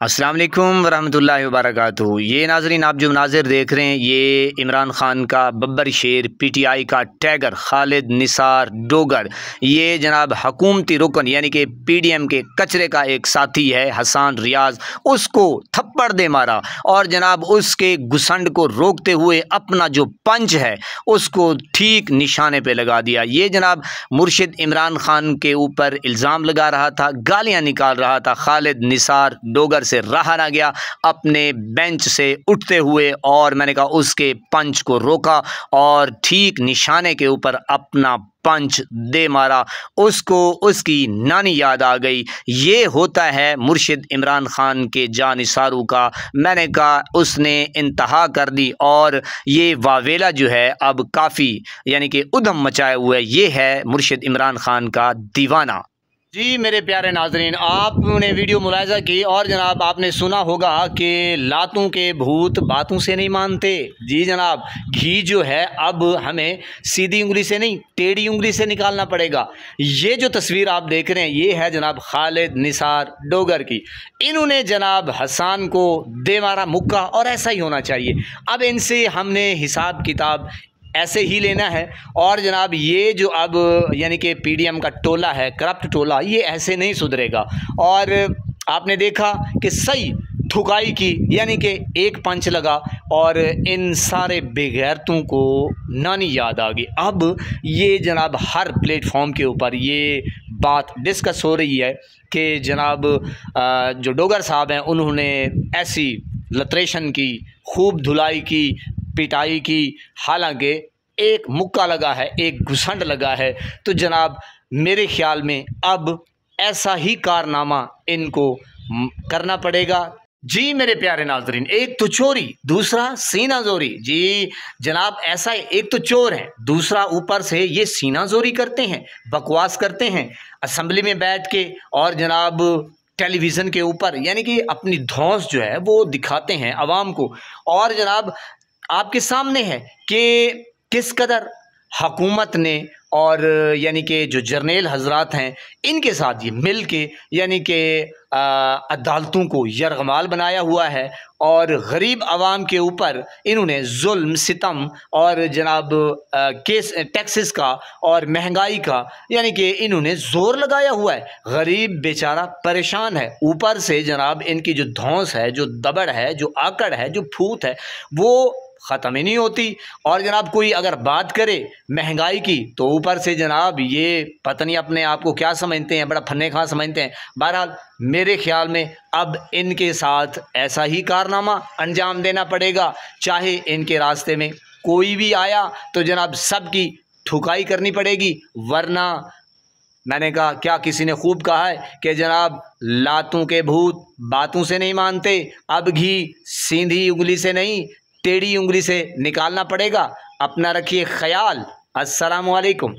अस्सलाम वालेकुम वरहमतुल्लाहि वबरकातुहू। ये नाजरीन आप जो नाज़िर देख रहे हैं ये इमरान खान का बब्बर शेर पीटीआई का टैगर खालिद निसार डोगर, ये जनाब हकूमती रुकन यानी कि पीडीएम के कचरे का एक साथी है हसन रियाज, उसको थप्पड़ दे मारा और जनाब उसके घुसंड को रोकते हुए अपना जो पंच है उसको ठीक निशाने पे लगा दिया। ये जनाब मुर्शिद इमरान खान के ऊपर इल्ज़ाम लगा रहा था, गालियाँ निकाल रहा था। खालिद निसार डोगर से रहा ना गया, अपने बेंच से उठते हुए और मैंने कहा उसके पंच को रोका और ठीक निशाने के ऊपर अपना पंच दे मारा। उसको उसकी नानी याद आ गई। ये होता है मुर्शिद इमरान खान के जानिसारू का। मैंने कहा उसने इंतहा कर दी और ये वावेला जो है अब काफ़ी यानी कि उधम मचाए हुए, ये है मुर्शिद इमरान खान का दीवाना। जी मेरे प्यारे नाजरीन, आपने वीडियो मुलाहिजा की और जनाब आपने सुना होगा कि लातों के भूत बातों से नहीं मानते। जी जनाब, घी जो है अब हमें सीधी उंगली से नहीं टेढ़ी उंगली से निकालना पड़ेगा। ये जो तस्वीर आप देख रहे हैं ये है जनाब खालिद निसार डोगर की। इन्होंने जनाब हसन को दे मारा मुक्का और ऐसा ही होना चाहिए। अब इनसे हमने हिसाब किताब ऐसे ही लेना है और जनाब ये जो अब यानी कि पीडीएम का टोला है, करप्ट टोला, ये ऐसे नहीं सुधरेगा। और आपने देखा कि सही ठुकाई की यानी कि एक पंच लगा और इन सारे बेगैरतों को नानी याद आ गई। अब ये जनाब हर प्लेटफॉर्म के ऊपर ये बात डिस्कस हो रही है कि जनाब जो डोगर साहब हैं उन्होंने ऐसी लतरेशन की, खूब धुलाई की, पिटाई की, हालांकि एक मुक्का लगा है, एक घुसंड लगा है। तो जनाब मेरे ख्याल में अब ऐसा ही कारनामा इनको करना पड़ेगा। जी मेरे प्यारे नाजरीन, एक तो चोरी, दूसरा सीना जोरी। जी जनाब ऐसा एक तो चोर है, दूसरा ऊपर से ये सीना जोरी करते हैं, बकवास करते हैं असेंबली में बैठ के और जनाब टेलीविज़न के ऊपर यानी कि अपनी धौंस जो है वो दिखाते हैं आवाम को। और जनाब आपके सामने है कि किस कदर हकूमत ने और यानी कि जो जर्नेल हजरात हैं इनके साथ ये मिल के यानी कि अदालतों को यरगमाल बनाया हुआ है और गरीब आवाम के ऊपर इन्होंने जुल्म सितम और जनाब केस टैक्सेस का और महंगाई का यानी कि इन्होंने ज़ोर लगाया हुआ है। गरीब बेचारा परेशान है, ऊपर से जनाब इनकी जो धौंस है, जो दबड़ है, जो आकड़ है, जो फूट है वो ख़त्म ही नहीं होती। और जनाब कोई अगर बात करे महंगाई की तो ऊपर से जनाब ये पता नहीं अपने आप को क्या समझते हैं, बड़ा फन्ने खां समझते हैं। बहरहाल मेरे ख्याल में अब इनके साथ ऐसा ही कारनामा अंजाम देना पड़ेगा, चाहे इनके रास्ते में कोई भी आया तो जनाब सबकी ठुकाई करनी पड़ेगी। वरना मैंने कहा क्या किसी ने खूब कहा है कि जनाब लातों के भूत बातों से नहीं मानते, अब घी सीधी उंगली से नहीं टेढ़ी उंगली से निकालना पड़ेगा। अपना रखिए ख्याल। अस्सलामु अलैकुम।